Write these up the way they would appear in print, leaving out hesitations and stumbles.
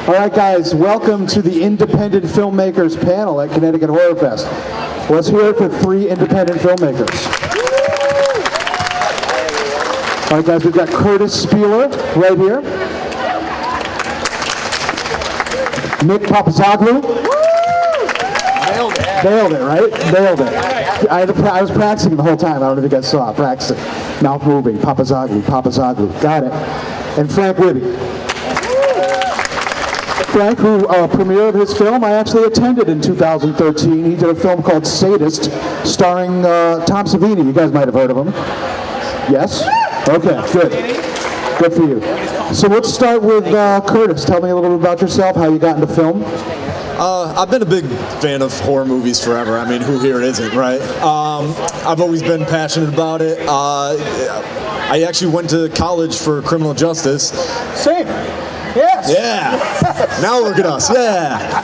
All right, guys, welcome to the Independent Filmmakers panel at Connecticut HorrorFest. Let's hear it for 3 independent filmmakers. All right, guys, we've got Curtis Spieler right here. Nick Papazoglu. Nailed it, right? Nailed it. I was practicing the whole time. I don't know if you guys saw it. Practicing. Mouth moving. Papazoglu. Got it. And Frank Whibby. Frank, who premiere of his film, I actually attended in 2013. He did a film called Sadist, starring Tom Savini. You guys might have heard of him. Yes? Okay, good. Good for you. So let's start with Curtis. Tell me a little bit about yourself, how you got into film. I've been a big fan of horror movies forever. I mean, who here isn't, right? I've always been passionate about it. I actually went to college for criminal justice. Same. Yes. Yeah. Now look at us. Yeah.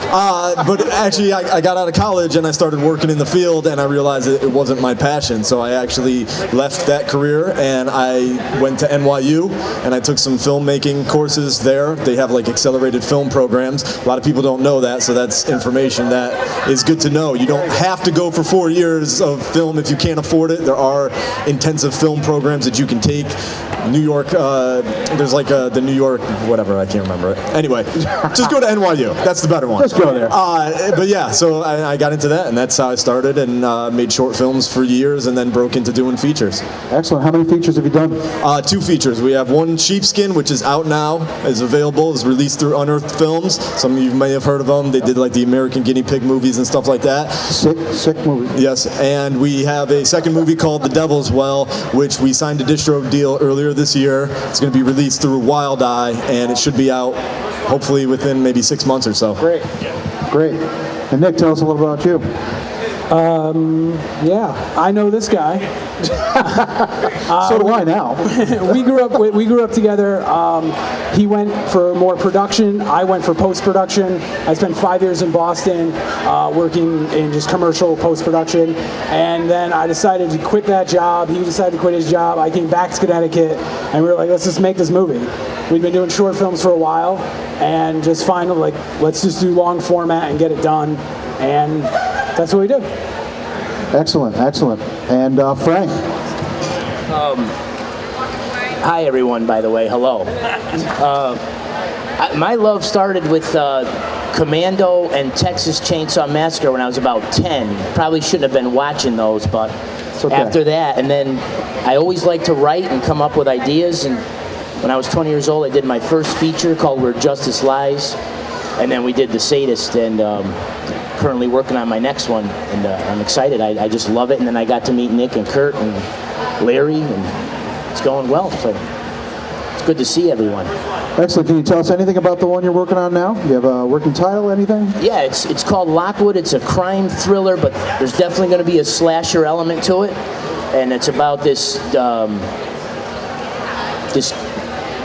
But actually, I got out of college and I started working in the field, and I realized that it wasn't my passion. So I actually left that career and I went to NYU and I took some filmmaking courses there. They have like accelerated film programs. A lot of people don't know that, so that's information that is good to know. You don't have to go for 4 years of film if you can't afford it. There are intensive film programs that you can take. New York, there's like the New York, whatever, I can't remember it. Anyway, just go to NYU. That's the better one. Just go there. But yeah, so I got into that, and that's how I started, and made short films for years, and then broke into doing features. Excellent. How many features have you done? 2 features. We have one, Sheepskin, which is out now, is available, is released through Unearthed Films. Some of you may have heard of them. They did like the American Guinea Pig movies and stuff like that. Sick movie. Yes, and we have a second movie called The Devil's Well, which we signed a distro deal earlier this year. It's going to be released through Wild Eye, and it should be out hopefully within maybe 6 months or so. Great. And Nick, tell us a little about you. Yeah, I know this guy. So do I now. we grew up together. He went for more production. I went for post-production. I spent 5 years in Boston working in just commercial post-production. And then I decided to quit that job. He decided to quit his job. I came back to Connecticut, and we were like, let's just make this movie. We've been doing short films for a while, and just finally, like, let's just do long format and get it done. And that's what we do. Excellent. And Frank. Hi, everyone, by the way. Hello. My love started with Commando and Texas Chainsaw Massacre when I was about 10. Probably shouldn't have been watching those, but okay. After that, and then I always liked to write and come up with ideas. And when I was 20 years old, I did my first feature called Where Justice Lies. And then we did The Sadist, and currently working on my next one, and I'm excited. I just love it, and then I got to meet Nick and Kurt and Larry, and it's going well, so it's good to see everyone. Excellent. Can you tell us anything about the one you're working on now? Do you have a working title, anything? Yeah, it's called Lockwood. It's a crime thriller, but there's definitely going to be a slasher element to it, and it's about this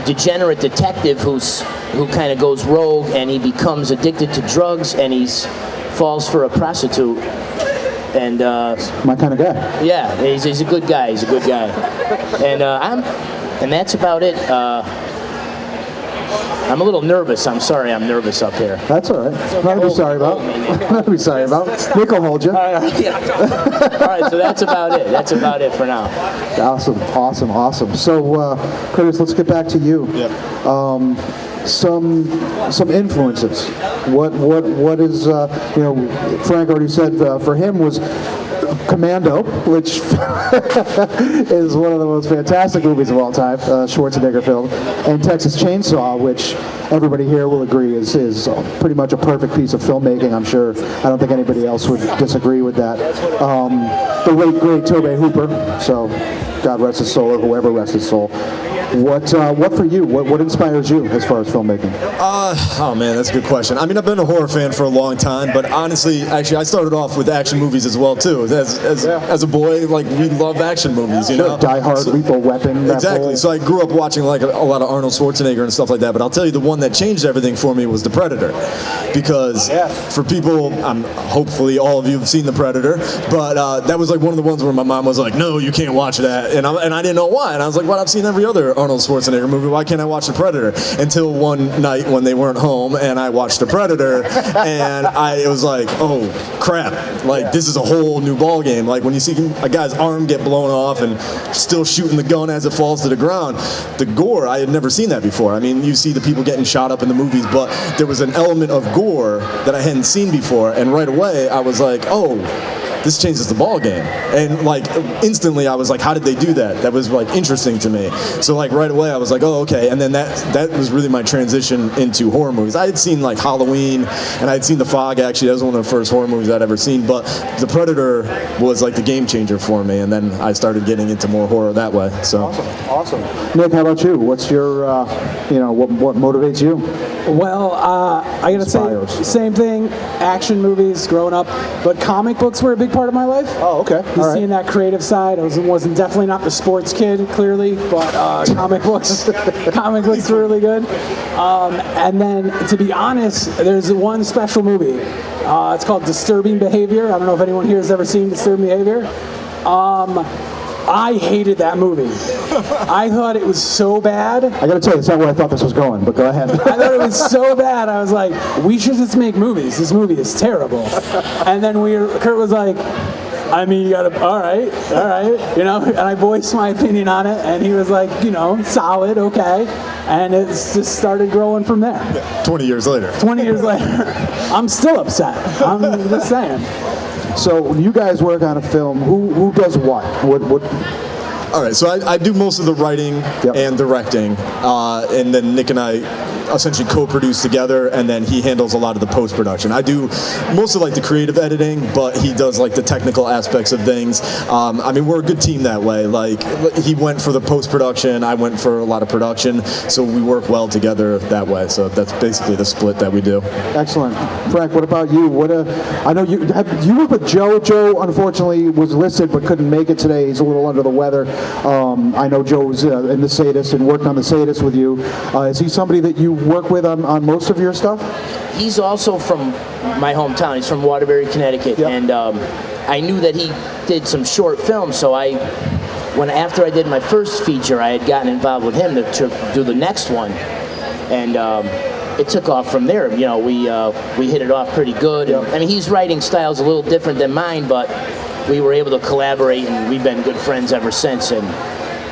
degenerate detective who kind of goes rogue, and he becomes addicted to drugs, and he's falls for a prostitute, and my kind of guy. Yeah, he's a good guy. And that's about it. I'm a little nervous. I'm sorry, I'm nervous up here. That's all right. Nothing to be sorry about. Nothing to be sorry about. Nick will hold you. All right, so that's about it. That's about it for now. Awesome. So, Curtis, let's get back to you. Yeah. Some influences. What is Frank already said for him was Commando, which is one of the most fantastic movies of all time, Schwarzenegger film, and Texas Chainsaw, which everybody here will agree is pretty much a perfect piece of filmmaking. I'm sure. I don't think anybody else would disagree with that. The late great Tobe Hooper. So, God rest his soul, or whoever rests his soul. What for you? What inspires you as far as filmmaking? Oh man, that's a good question. I mean, I've been a horror fan for a long time, but honestly, actually, I started off with action movies as well too. As a boy, like we love action movies, you know. Die Hard, Lethal Weapon. Exactly. So I grew up watching like a lot of Arnold Schwarzenegger and stuff like that. But I'll tell you, the one that changed everything for me was The Predator, because for people, hopefully all of you have seen The Predator, but that was like one of the ones where my mom was like, "No, you can't watch that," and I didn't know why, and I was like, "Well, I've seen every other Arnold Schwarzenegger movie. Why can't I watch The Predator? Until one night when they weren't home and I watched The Predator, and it was like, oh crap, like this is a whole new ball game. Like when you see a guy's arm get blown off and still shooting the gun as it falls to the ground, the gore, I had never seen that before. I mean, you see the people getting shot up in the movies, but there was an element of gore that I hadn't seen before, and right away I was like, oh, this changes the ball game. And like instantly I was like, how did they do that? That was like interesting to me. So like right away I was like, oh, okay. And then that was really my transition into horror movies. I had seen like Halloween and I had seen The Fog, actually. That was one of the first horror movies I'd ever seen. But The Predator was like the game changer for me. And then I started getting into more horror that way. So Awesome. Nick, how about you? What's your, what motivates you? Well, I gotta Inspires. say, same thing, action movies growing up, but comic books were a big part of my life. Oh, okay. Just All right. seeing that creative side. I wasn't definitely not the sports kid, clearly, but comic books were really good. And then, to be honest, there's one special movie. It's called Disturbing Behavior. I don't know if anyone here has ever seen Disturbing Behavior. I hated that movie. I thought it was so bad. I gotta tell you, it's not where I thought this was going, but go ahead. I thought it was so bad. I was like, we should just make movies. This movie is terrible. And then Kurt was like, I mean, you gotta, all right, and I voiced my opinion on it, and he was like, solid, okay. And it just started growing from there. 20 years later. 20 years later, I'm still upset. I'm just saying. So when you guys work on a film, who does what? What? All right, so I do most of the writing and directing, and then Nick and I essentially co-produce together, and then he handles a lot of the post-production. I do most of like the creative editing, but he does like the technical aspects of things. I mean, we're a good team that way. Like he went for the post-production, I went for a lot of production, so we work well together that way. So that's basically the split that we do. Excellent. Frank, what about you? I know you work with Joe. Joe, unfortunately, was listed but couldn't make it today. He's a little under the weather. I know Joe was in the Sadist and worked on the Sadist with you. Is he somebody that you work with on most of your stuff? He's also from my hometown. He's from Waterbury, Connecticut, and I knew that he did some short films. So after I did my first feature, I had gotten involved with him to do the next one, and it took off from there. We hit it off pretty good. And, I mean, his writing style's a little different than mine, but we were able to collaborate, and we've been good friends ever since. And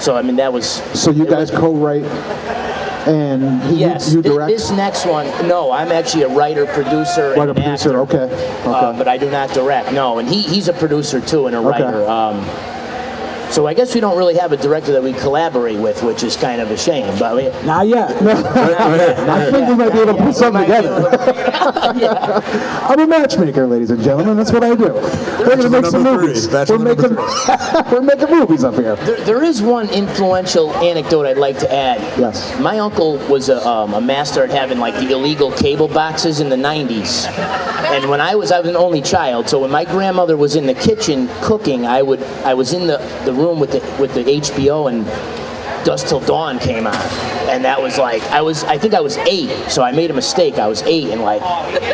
so, I mean, that was. So you guys co-write. And yes, you direct? This next one, no, I'm actually a writer, producer, and an actor. Okay. But I do not direct, no. And he's a producer too and a writer. So I guess we don't really have a director that we collaborate with, which is kind of a shame. But Not yet. I think we might be able to put something together. I'm a matchmaker, ladies and gentlemen. That's what I do. We're going to make some movies. We're making movies up here. There is one influential anecdote I'd like to add. Yes. My uncle was a master at having like the illegal cable boxes in the 90s. And when I was an only child, so when my grandmother was in the kitchen cooking, I was in the room with the HBO, and Dusk Till Dawn came on, and that was like I think I was 8, so I made a mistake. I was 8 and like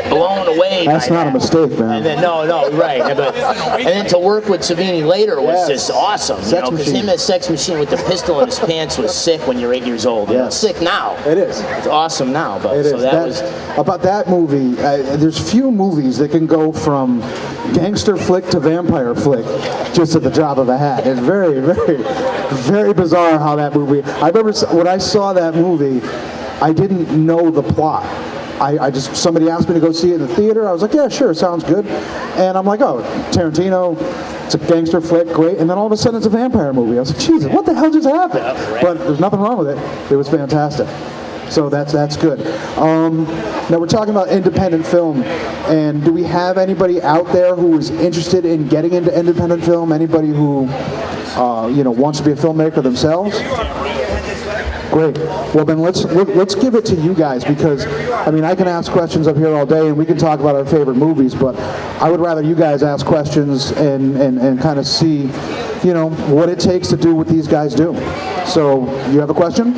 blown away. That's not a mistake, man. And then no, right. And then to work with Savini later was just awesome, because him as Sex Machine with the pistol in his pants was sick when you're 8 years old. It's sick now. It is. It's awesome now, but it so is. that was about that movie. There's few movies that can go from gangster flick to vampire flick just at the drop of a hat. It's very, very, very bizarre how that movie. I remember when I saw that movie, I didn't know the plot. Somebody asked me to go see it in the theater. I was like, yeah, sure, sounds good. And I'm like, oh, Tarantino, it's a gangster flick, great. And then all of a sudden it's a vampire movie. I was like, Jesus, what the hell just happened? But there's nothing wrong with it. It was fantastic. So that's good. Now we're talking about independent film, and do we have anybody out there who is interested in getting into independent film? Anybody who wants to be a filmmaker themselves? Great. Well, then let's give it to you guys, because I mean I can ask questions up here all day, and we can talk about our favorite movies, but I would rather you guys ask questions and kind of see, what it takes to do what these guys do. So you have a question?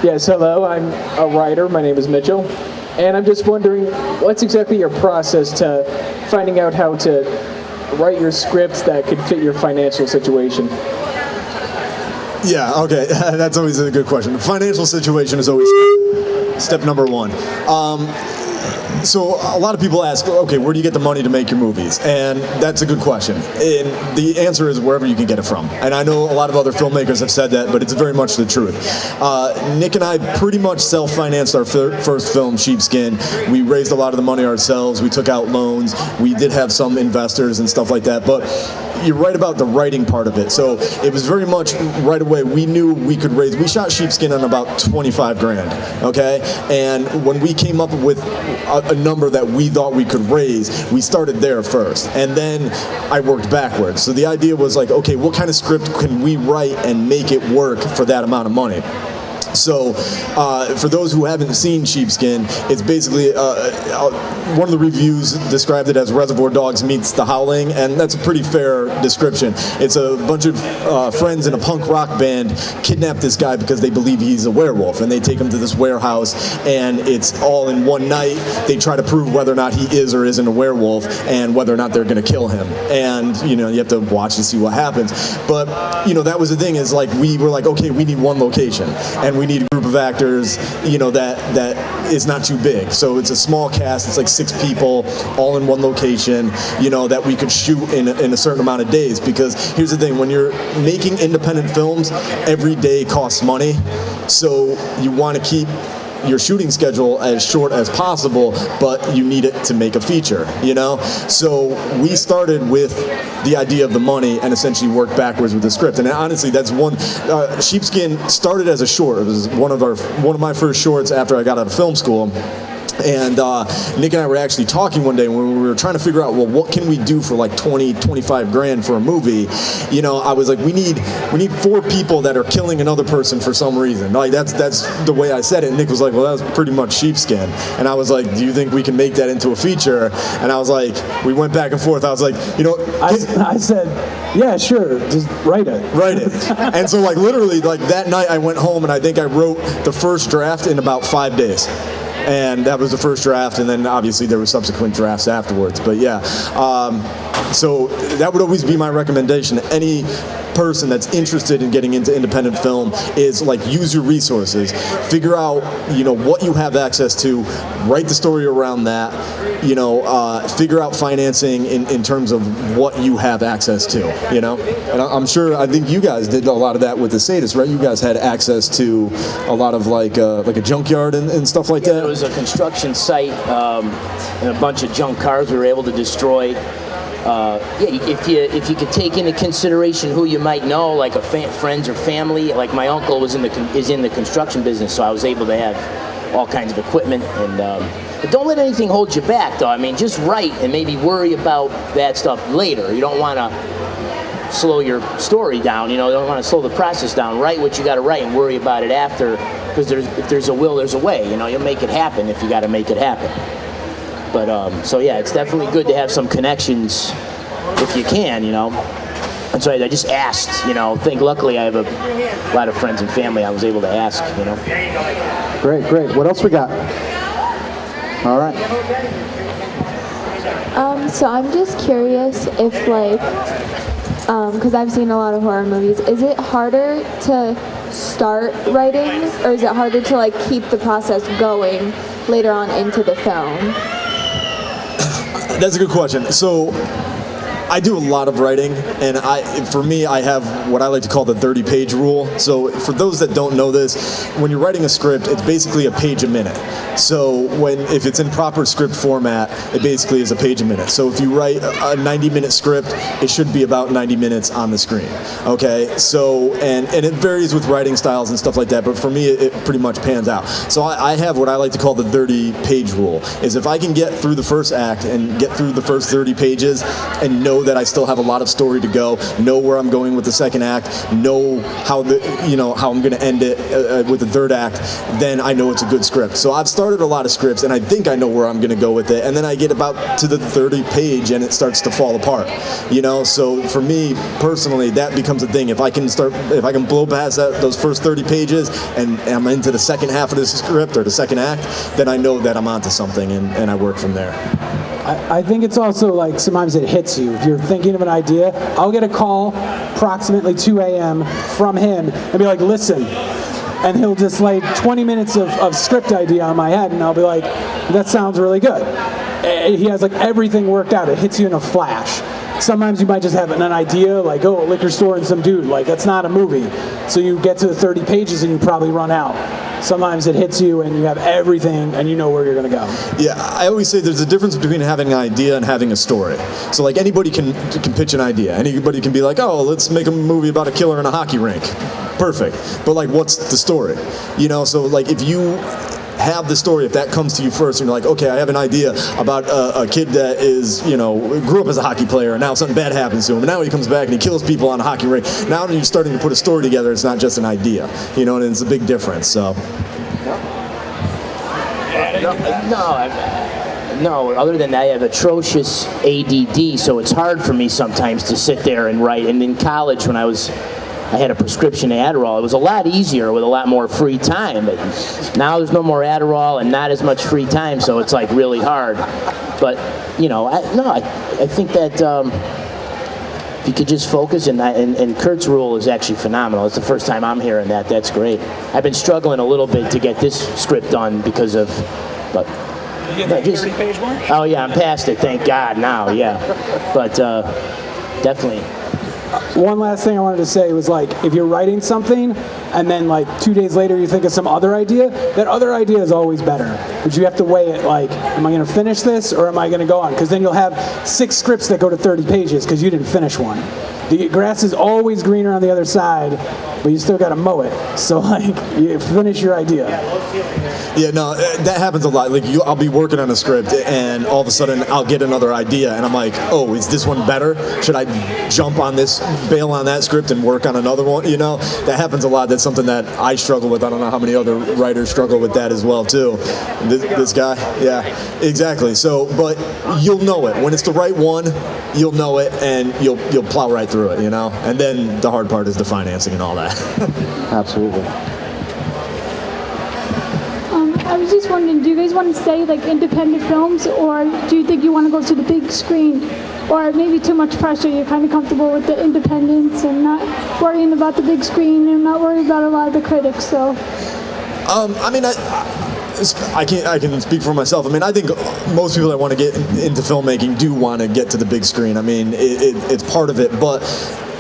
Yes, hello, I'm a writer, my name is Mitchell, and I'm just wondering, what's exactly your process to finding out how to write your scripts that could fit your financial situation? Yeah, okay, that's always a good question. The financial situation is always step number one. So a lot of people ask, okay, where do you get the money to make your movies? And that's a good question. And the answer is wherever you can get it from. And I know a lot of other filmmakers have said that, but it's very much the truth. Nick and I pretty much self-financed our first film, Sheepskin. We raised a lot of the money ourselves. We took out loans. We did have some investors and stuff like that. But you're right about the writing part of it. So it was very much right away. We knew we could raise. We shot Sheepskin on about 25 grand, okay? And when we came up with a number that we thought we could raise, we started there first. And then I worked backwards. So the idea was like, okay, what kind of script can we write and make it work for that amount of money? So, for those who haven't seen Sheepskin, it's basically one of the reviews described it as Reservoir Dogs meets The Howling, and that's a pretty fair description. It's a bunch of friends in a punk rock band kidnap this guy because they believe he's a werewolf, and they take him to this warehouse, and it's all in one night. They try to prove whether or not he is or isn't a werewolf, and whether or not they're going to kill him. And you have to watch and see what happens. But that was the thing, is like we were like, okay, we need one location, and we need a group of actors, that is not too big. So it's a small cast. It's like 6 people, all in one location, that we could shoot in a certain amount of days. Because here's the thing, when you're making independent films, every day costs money. So you want to keep your shooting schedule as short as possible, but you need it to make a feature, So we started with the idea of the money and essentially worked backwards with the script. And honestly, that's one. Sheepskin started as a short. It was one of my first shorts after I got out of film school. And Nick and I were actually talking one day when we were trying to figure out, well, what can we do for like 25 grand for a movie? I was like, we need 4 people that are killing another person for some reason. Like that's the way I said it. And Nick was like, well, that was pretty much Sheepskin. And I was like, do you think we can make that into a feature? And I was like, we went back and forth. I was like, I said, yeah, sure, just write it. Write it. And so like literally like that night I went home and I think I wrote the first draft in about 5 days. And that was the first draft, and then obviously there were subsequent drafts afterwards. But yeah, so that would always be my recommendation. Any person that's interested in getting into independent film is like, use your resources, figure out what you have access to, write the story around that, figure out financing in terms of what you have access to, And I think you guys did a lot of that with the Sadist, right? You guys had access to a lot of like a junkyard and stuff like that. It was a construction site and a bunch of junk cars we were able to destroy. If you could take into consideration who you might know, like friends or family. Like my uncle is in the construction business, so I was able to have all kinds of equipment. And but don't let anything hold you back, though. I mean, just write and maybe worry about that stuff later. You don't want to slow your story down. You don't want to slow the process down. Write what you got to write and worry about it after. Because if there's a will, there's a way. You'll make it happen if you got to make it happen. But so yeah, it's definitely good to have some connections if you can, And so I just asked, luckily I have a lot of friends and family I was able to ask, Great. What else we got? All right. So I'm just curious if because I've seen a lot of horror movies, is it harder to start writing, or is it harder to keep the process going later on into the film? That's a good question. So I do a lot of writing, and for me, I have what I like to call the 30-page rule. So for those that don't know this, when you're writing a script, it's basically a page a minute. So if it's in proper script format, it basically is a page a minute. So if you write a 90-minute script, it should be about 90 minutes on the screen. Okay, so and it varies with writing styles and stuff like that, but for me, it pretty much pans out. So I have what I like to call the 30-page rule. Is if I can get through the first act and get through the first 30 pages and know that I still have a lot of story to go, know where I'm going with the second act, know how I'm going to end it with the third act, then I know it's a good script. So I've started a lot of scripts and I think I know where I'm going to go with it, and then I get about to the 30th page and it starts to fall apart. So for me personally, that becomes a thing. If I can blow past those first 30 pages and I'm into the second half of the script or the second act, then I know that I'm onto something, and I work from there. I think it's also like sometimes it hits you. If you're thinking of an idea, I'll get a call approximately 2 a.m. from him and be like, listen. And he'll just lay 20 minutes of script idea on my head, and I'll be like, that sounds really good. He has like everything worked out. It hits you in a flash. Sometimes you might just have an idea, like, oh, a liquor store and some dude. Like, that's not a movie. So you get to the 30 pages and you probably run out. Sometimes it hits you and you have everything and you know where you're going to go. Yeah, I always say there's a difference between having an idea and having a story. So like anybody can pitch an idea. Anybody can be like, oh, let's make a movie about a killer in a hockey rink. Perfect. But like, what's the story? You know, so like if you have the story, if that comes to you first, and you're like, okay, I have an idea about a kid that is, you know, grew up as a hockey player, and now something bad happens to him, and now he comes back and he kills people on a hockey rink. Now you're starting to put a story together, it's not just an idea, you know, and it's a big difference, so. No, other than that, I have atrocious ADD, so it's hard for me sometimes to sit there and write. And in college, when I had a prescription Adderall. It was a lot easier with a lot more free time. But now there's no more Adderall and not as much free time, so it's like really hard. But you know, I think that if you could just focus, and Kurt's rule is actually phenomenal. It's the first time I'm hearing that. That's great. I've been struggling a little bit to get this script done because of, but. You get that 30-page mark? Oh yeah, I'm past it. Thank God now. Yeah, but definitely. One last thing I wanted to say was, like, if you're writing something and then like 2 days later you think of some other idea, that other idea is always better. But you have to weigh it, like, am I going to finish this or am I going to go on? Because then you'll have 6 scripts that go to 30 pages because you didn't finish one. The grass is always greener on the other side, but you still got to mow it. So like, you finish your idea. Yeah, no, that happens a lot. Like, I'll be working on a script, and all of a sudden, I'll get another idea, and I'm like, oh, is this one better? Should I jump on this, bail on that script, and work on another one? You know, that happens a lot. That's something that I struggle with. I don't know how many other writers struggle with that as well, too. This guy, yeah, exactly. So, but you'll know it when it's the right one. You'll know it, and you'll plow right through it. You know, and then the hard part is the financing and all that. Absolutely. I was just wondering, do you guys want to stay like independent films, or do you think you want to go to the big screen? Or maybe too much pressure, you're kind of comfortable with the independence and not worrying about the big screen and not worried about a lot of the critics, so. I mean, I can speak for myself. I mean, I think most people that want to get into filmmaking do want to get to the big screen. I mean, it's part of it, but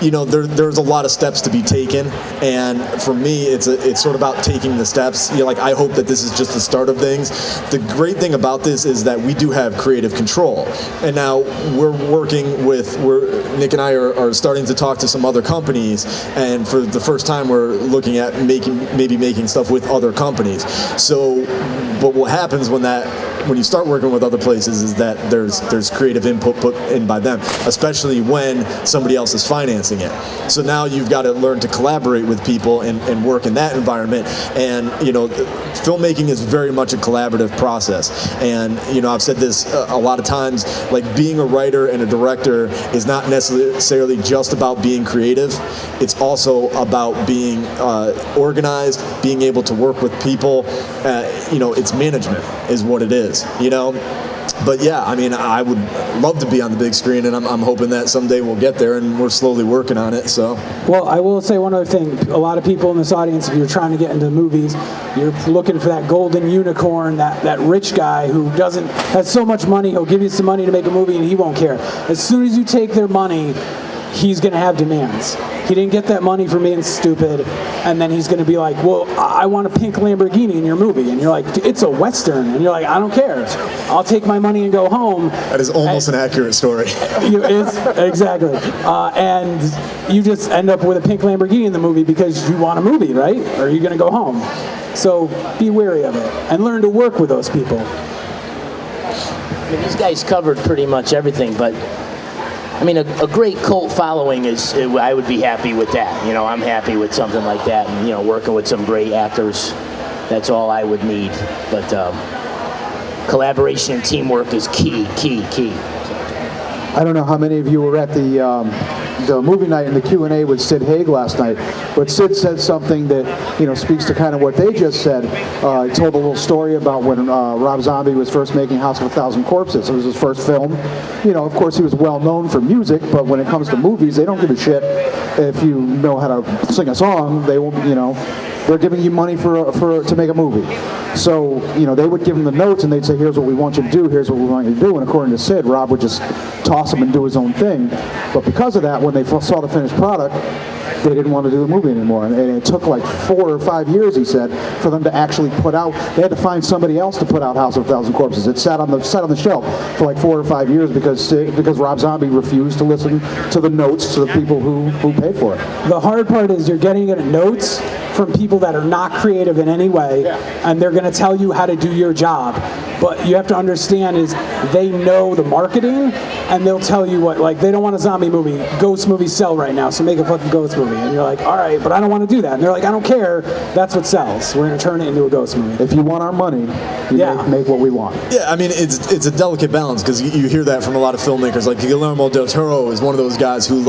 you know, there's a lot of steps to be taken, and for me, it's sort of about taking the steps. You know, like, I hope that this is just the start of things. The great thing about this is that we do have creative control, and now Nick and I are starting to talk to some other companies, and for the first time, we're looking at maybe making stuff with other companies. So, but what happens when you start working with other places is that there's creative input put in by them, especially when somebody else is financing it. So now you've got to learn to collaborate with people and work in that environment. And you know, filmmaking is very much a collaborative process. And you know, I've said this a lot of times, like, being a writer and a director is not necessarily just about being creative. It's also about being organized, being able to work with people. You know, it's management is what it is, you know? But yeah, I mean, I would love to be on the big screen, and I'm hoping that someday we'll get there, and we're slowly working on it, so. Well, I will say one other thing. A lot of people in this audience, if you're trying to get into movies, you're looking for that golden unicorn, that rich guy who has so much money, he'll give you some money to make a movie and he won't care. As soon as you take their money, he's going to have demands. He didn't get that money for being stupid, and then he's going to be like, well, I want a pink Lamborghini in your movie. And you're like, it's a Western. And you're like, I don't care. I'll take my money and go home. That is almost an accurate story. Exactly. And you just end up with a pink Lamborghini in the movie because you want a movie, right? Or you're going to go home. So be wary of it and learn to work with those people. I mean, these guys covered pretty much everything, but I mean, a great cult following I would be happy with that. You know, I'm happy with something like that, and, you know, working with some great actors, that's all I would need. But collaboration and teamwork is key. I don't know how many of you were at the the movie night and the Q&A with Sid Haig last night. But Sid said something that speaks to kind of what they just said. He told a little story about when Rob Zombie was first making House of a Thousand Corpses. It was his first film. Of course, he was well known for music, but when it comes to movies, they don't give a shit if you know how to sing a song. They won't, they're giving you money to make a movie. So, they would give him the notes and they'd say, here's what we want you to do, here's what we want you to do. And according to Sid, Rob would just toss him and do his own thing. But because of that, when they saw the finished product, they didn't want to do the movie anymore. And it took like 4 or 5 years, he said, for them to actually put out. They had to find somebody else to put out House of a Thousand Corpses. It sat on the shelf for like 4 or 5 years because Rob Zombie refused to listen to the notes to the people who paid for it. The hard part is you're getting notes from people that are not creative in any way, and they're going to tell you how to do your job. But you have to understand is they know the marketing, and they'll tell you what, like, they don't want a zombie movie. Ghost movies sell right now, so make a fucking ghost movie. And you're like, all right, but I don't want to do that. And they're like, I don't care. That's what sells. We're going to turn it into a ghost movie. If you want our money, you make what we want. Yeah, I mean, it's a delicate balance because you hear that from a lot of filmmakers. Like Guillermo del Toro is one of those guys who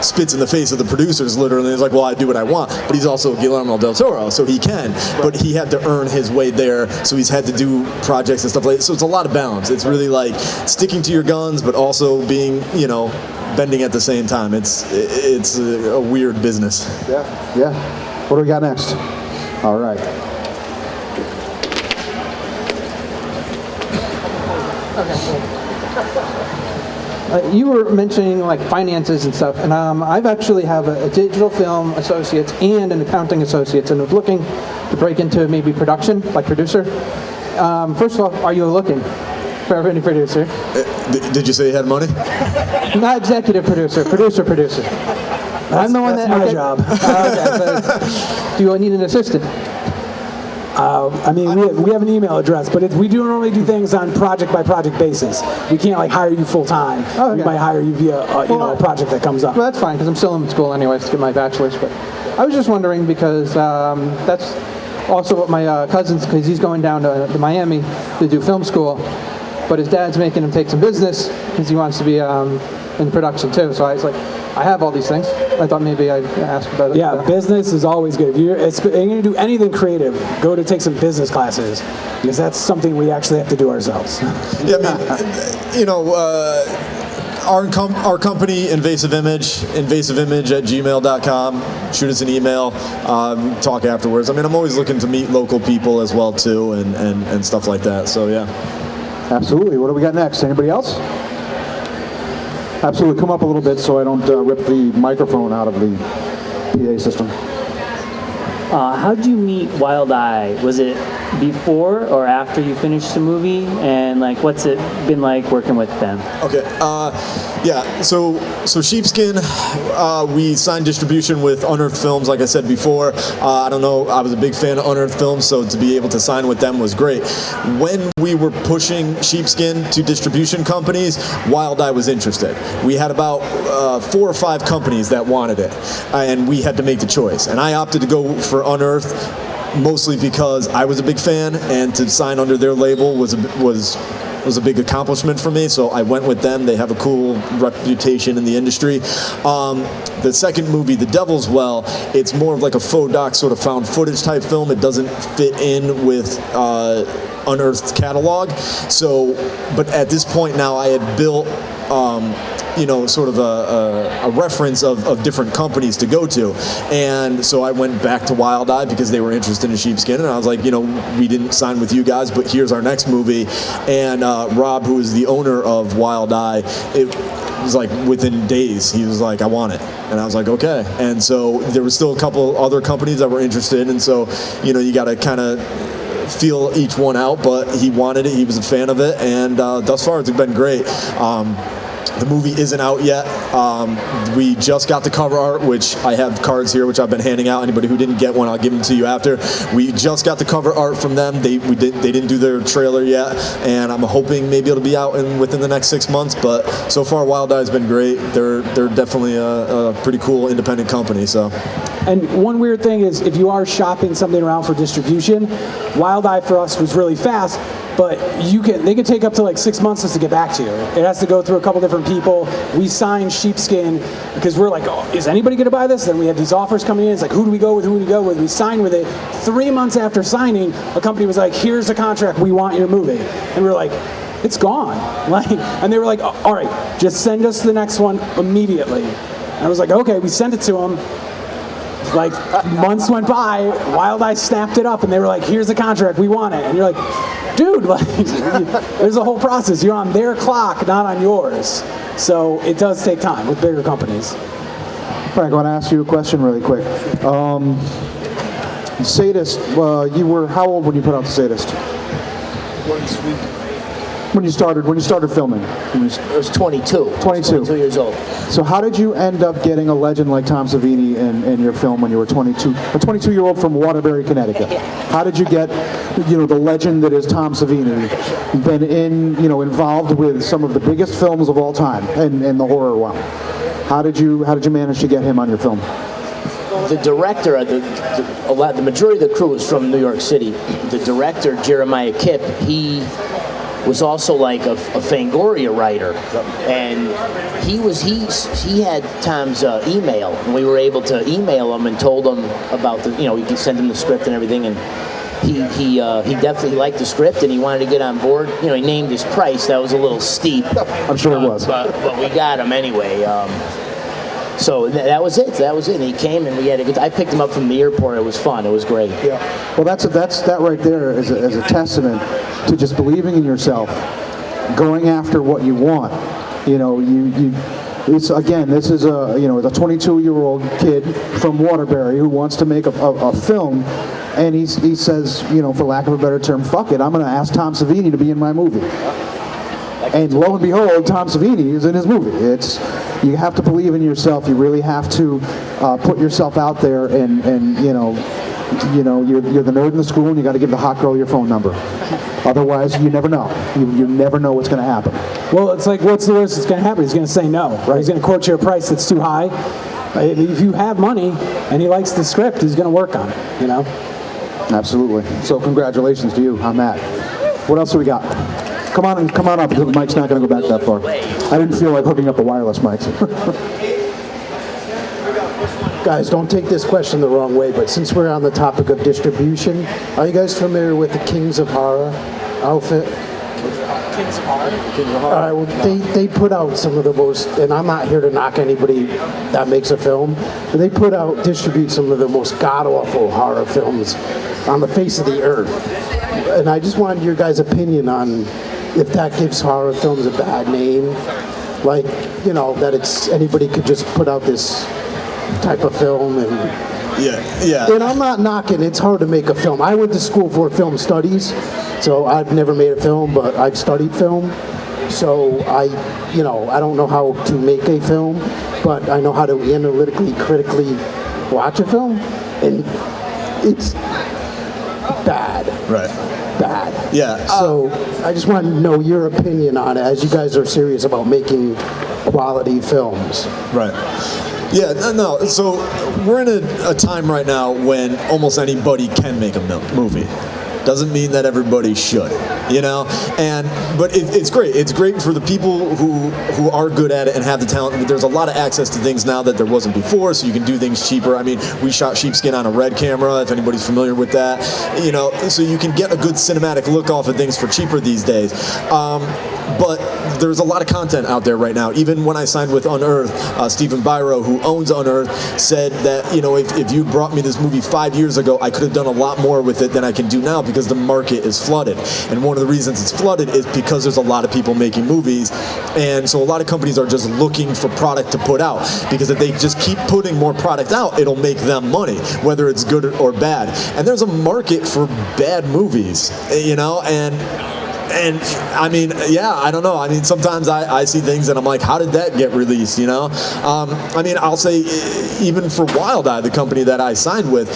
spits in the face of the producers literally. He's like, well, I do what I want, but he's also Guillermo del Toro, so he can. But he had to earn his way there, so he's had to do projects and stuff like that. So it's a lot of balance. It's really like sticking to your guns, but also being, bending at the same time. It's a weird business. Yeah. What do we got next? All right. You were mentioning like finances and stuff, and I've actually have a digital film associates and an accounting associates, and I was looking to break into maybe production, like producer. First of all, are you looking for any producer? Did you say you had money? Not executive producer, producer. I'm the one that's that. my okay. job. Okay, so, do you need an assistant? I mean, we have an email address, but we do normally do things on project-by-project basis. We can't hire you full-time. Oh, okay. We might hire you via a project that comes up. Well, that's fine, because I'm still in school anyways to get my bachelor's. But I was just wondering because that's also what my cousin's, because he's going down to Miami to do film school, but his dad's making him take some business because he wants to be in production too. So I was like, I have all these things. I thought maybe I'd ask about it. Yeah, business is always good. If you're going to do anything creative, go to take some business classes, because that's something we actually have to do ourselves. Yeah, I mean, our company, Invasive Image at gmail.com. Shoot us an email. Talk afterwards. I mean, I'm always looking to meet local people as well too, and stuff like that. So yeah. Absolutely. What do we got next? Anybody else? Absolutely. Come up a little bit so I don't rip the microphone out of the PA system. How'd you meet Wild Eye? Was it before or after you finished the movie? And what's it been like working with them? Okay. Yeah. So Sheepskin, we signed distribution with Unearthed Films, like I said before. I don't know. I was a big fan of Unearthed Films, so to be able to sign with them was great. When we were pushing Sheepskin to distribution companies, Wild Eye was interested. We had about 4 or 5 companies that wanted it, and we had to make the choice. And I opted to go for Unearthed, mostly because I was a big fan, and to sign under their label was a big accomplishment for me, so I went with them. They have a cool reputation in the industry. The second movie, The Devil's Well, it's more of like a faux doc, sort of found footage type film. It doesn't fit in with Unearthed's catalog. So, but at this point now, I had built sort of a reference of different companies to go to. And so I went back to Wild Eye because they were interested in Sheepskin, and I was like, we didn't sign with you guys, but here's our next movie. And Rob, who is the owner of Wild Eye, it was like within days, he was like, I want it. And I was like, okay. And so there was still a couple other companies that were interested, and so, you got to kind of feel each one out, but he wanted it, he was a fan of it, and thus far it's been great. The movie isn't out yet. We just got the cover art, which I have cards here, which I've been handing out. Anybody who didn't get one, I'll give them to you after. We just got the cover art from them. They didn't do their trailer yet, and I'm hoping maybe it'll be out within the next 6 months. But so far, Wild Eye's been great. They're definitely a pretty cool independent company. So. And one weird thing is if you are shopping something around for distribution, Wild Eye for us was really fast, but they can take up to like 6 months just to get back to you. It has to go through a couple different people. We signed sheepskin because we're like, oh, is anybody going to buy this? Then we had these offers coming in. It's like, who do we go with? Who do we go with? We signed with it. 3 months after signing, a company was like, here's the contract. We want your movie. And we were like, it's gone. And they were like, all right, just send us the next one immediately. And I was like, okay, we sent it to them. Like, months went by, Wild Eye snapped it up, and they were like, here's the contract, we want it. And you're like, dude, like, there's a whole process. You're on their clock, not on yours. So it does take time with bigger companies. Frank, I want to ask you a question really quick. Sadist, you were how old when you put out the Sadist? When you started filming? I was 22. 22 years old. So how did you end up getting a legend like Tom Savini in your film when you were 22? A 22-year-old from Waterbury, Connecticut. How did you get, the legend that is Tom Savini, been involved with some of the biggest films of all time in the horror realm? How did you manage to get him on your film? The director, the majority of the crew was from New York City. The director, Jeremiah Kipp, he was also like a Fangoria writer, and he had Tom's email, and we were able to email him and told him about we could send him the script and everything, and he definitely liked the script and he wanted to get on board. He named his price. That was a little steep. I'm sure it was. But we got him anyway. So that was it. And he came, and we had a good. I picked him up from the airport. It was fun. It was great. Yeah. Well, that right there is a testament to just believing in yourself, going after what you want. This is a 22-year-old kid from Waterbury who wants to make a film, and he says, for lack of a better term, fuck it, I'm going to ask Tom Savini to be in my movie. And lo and behold, Tom Savini is in his movie. You have to believe in yourself. You really have to put yourself out there, and you're the nerd in the school, and you got to give the hot girl your phone number. Otherwise, you never know. You never know what's going to happen. Well, it's like, what's the worst that's going to happen? He's going to say no, right? He's going to quote you a price that's too high. If you have money and he likes the script, he's going to work on it. Absolutely. So congratulations to you on that. What else do we got? Come on up, because the mic's not going to go back that far. I didn't feel like hooking up the wireless mics. Guys, don't take this question the wrong way, but since we're on the topic of distribution, are you guys familiar with the Kings of Horror outfit? Kings of Horror? All right, well, they put out some of the most, and I'm not here to knock anybody that makes a film, but they distribute some of the most god-awful horror films on the face of the earth. And I just wanted your guys' opinion on if that gives horror films a bad name, like, that anybody could just put out this type of film. And yeah. And I'm not knocking, it's hard to make a film. I went to school for film studies, so I've never made a film, but I've studied film. So I don't know how to make a film, but I know how to analytically, critically watch a film, and it's bad. Right. Bad. Yeah. So I just want to know your opinion on it, as you guys are serious about making quality films. Right. Yeah, no. So we're in a time right now when almost anybody can make a movie. Doesn't mean that everybody should, but it's great. It's great for the people who are good at it and have the talent. There's a lot of access to things now that there wasn't before, so you can do things cheaper. I mean, we shot sheepskin on a Red camera, if anybody's familiar with that, so you can get a good cinematic look off of things for cheaper these days. But there's a lot of content out there right now. Even when I signed with Unearthed, Stephen Byro, who owns Unearthed, said that, if you brought me this movie 5 years ago, I could have done a lot more with it than I can do now because the market is flooded. And one of the reasons it's flooded is because there's a lot of people making movies. And so a lot of companies are just looking for product to put out, because if they just keep putting more product out, it'll make them money, whether it's good or bad. And there's a market for bad movies, and I mean, I don't know. I mean, sometimes I see things and I'm like, how did that get released, I mean, I'll say, even for Wild Eye, the company that I signed with,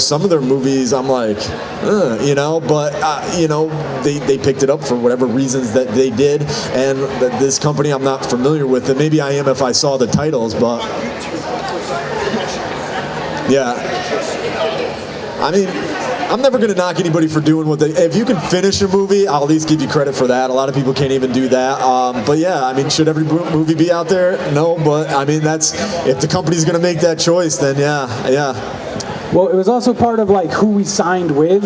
some of their movies, I'm like, but, they picked it up for whatever reasons that they did. And this company I'm not familiar with, and maybe I am if I saw the titles, but... Yeah. I mean, I'm never going to knock anybody for doing what they... If you can finish a movie, I'll at least give you credit for that. A lot of people can't even do that. But yeah, I mean, should every movie be out there? No, but I mean, that's... If the company's going to make that choice, then yeah. Well, it was also part of like who we signed with.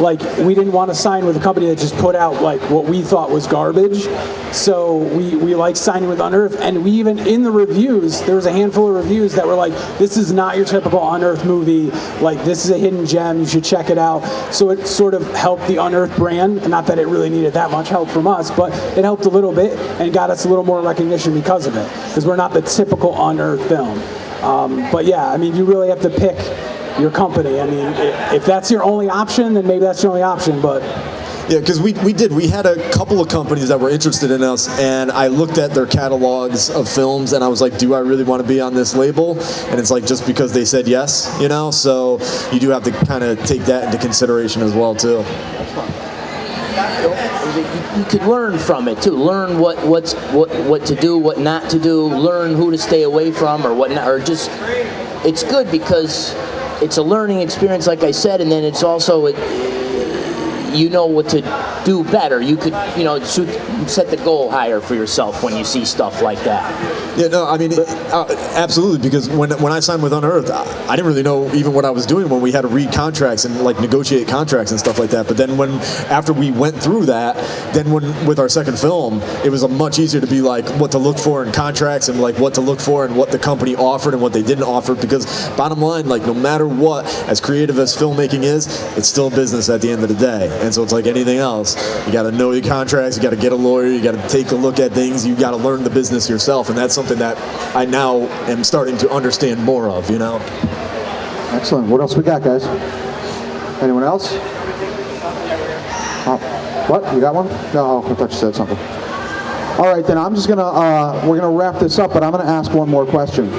Like, we didn't want to sign with a company that just put out like what we thought was garbage. So we like signing with Unearthed, and we even in the reviews, there was a handful of reviews that were like, this is not your typical Unearthed movie. Like, this is a hidden gem. You should check it out. So it sort of helped the Unearthed brand. And not that it really needed that much help from us, but it helped a little bit and got us a little more recognition because of it. Because we're not the typical Unearthed film. But yeah, I mean, you really have to pick your company. I mean, if that's your only option, then maybe that's your only option, but... Yeah, because we had a couple of companies that were interested in us, and I looked at their catalogs of films, and I was like, do I really want to be on this label? And it's like, just because they said yes, you know? So you do have to kind of take that into consideration as well, too. You could learn from it too. Learn what to do, what not to do. Learn who to stay away from, or what not, or just. It's good because it's a learning experience, like I said, and then it's also you know what to do better. You could, set the goal higher for yourself when you see stuff like that. Yeah, no, I mean, absolutely, because when I signed with Unearthed, I didn't really know even what I was doing when we had to read contracts and like negotiate contracts and stuff like that. But then after we went through that, then with our second film, it was much easier to be like what to look for in contracts and like what to look for and what the company offered and what they didn't offer. Because bottom line, like no matter what, as creative as filmmaking is, it's still business at the end of the day. And so it's like anything else. You got to know your contracts. You got to get a lawyer. You got to take a look at things. You got to learn the business yourself, and that's something that I now am starting to understand more of. Excellent. What else we got, guys? Anyone else? Oh, what? You got one? No, I thought you said something. All right, then I'm just we're gonna wrap this up, but I'm gonna ask one more question.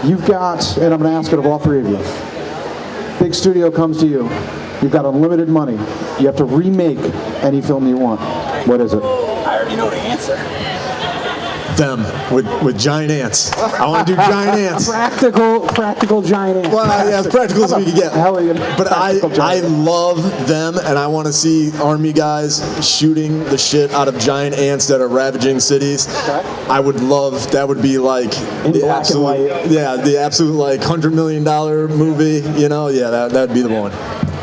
You've got, and I'm gonna ask it of all three of you. Big studio comes to you. You've got unlimited money. You have to remake any film you want. What is it? I already know the answer. Them with giant ants. I want to do giant ants. Practical giant ants. Well, yeah, as practical as we can get. But I love them, and I want to see army guys shooting the shit out of giant ants that are ravaging cities. Okay. I would love. That would be like the absolute, the absolute like $100 million movie. Yeah, that'd be the one.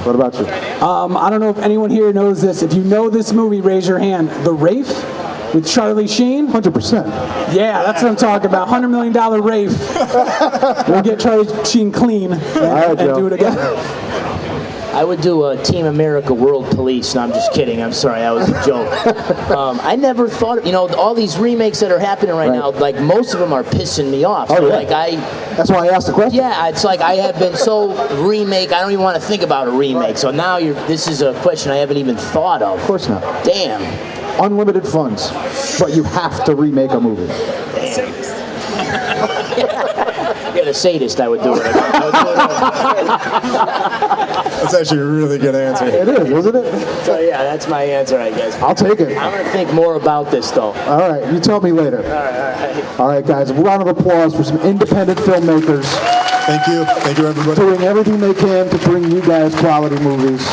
What about you? I don't know if anyone here knows this. If you know this movie, raise your hand. The Wraith with Charlie Sheen. 100%. Yeah, that's what I'm talking about. $100 million Wraith. We'll get Charlie Sheen clean and do it again. I would do a Team America World Police. No, I'm just kidding. I'm sorry, that was a joke. I never thought, all these remakes that are happening right now, like most of them are pissing me off. So, that's why I asked the question. Yeah, it's like I have been so remake. I don't even want to think about a remake. So now this is a question I haven't even thought of. Of course not. Damn. Unlimited funds, but you have to remake a movie. Yeah, the sadist, I would do it. That's actually a really good answer. It is, isn't it? So yeah, that's my answer, I guess. I'll take it. I'm going to think more about this, though. All right, you tell me later. All right. All right, guys, a round of applause for some independent filmmakers. Thank you, everybody. Doing everything they can to bring you guys quality movies.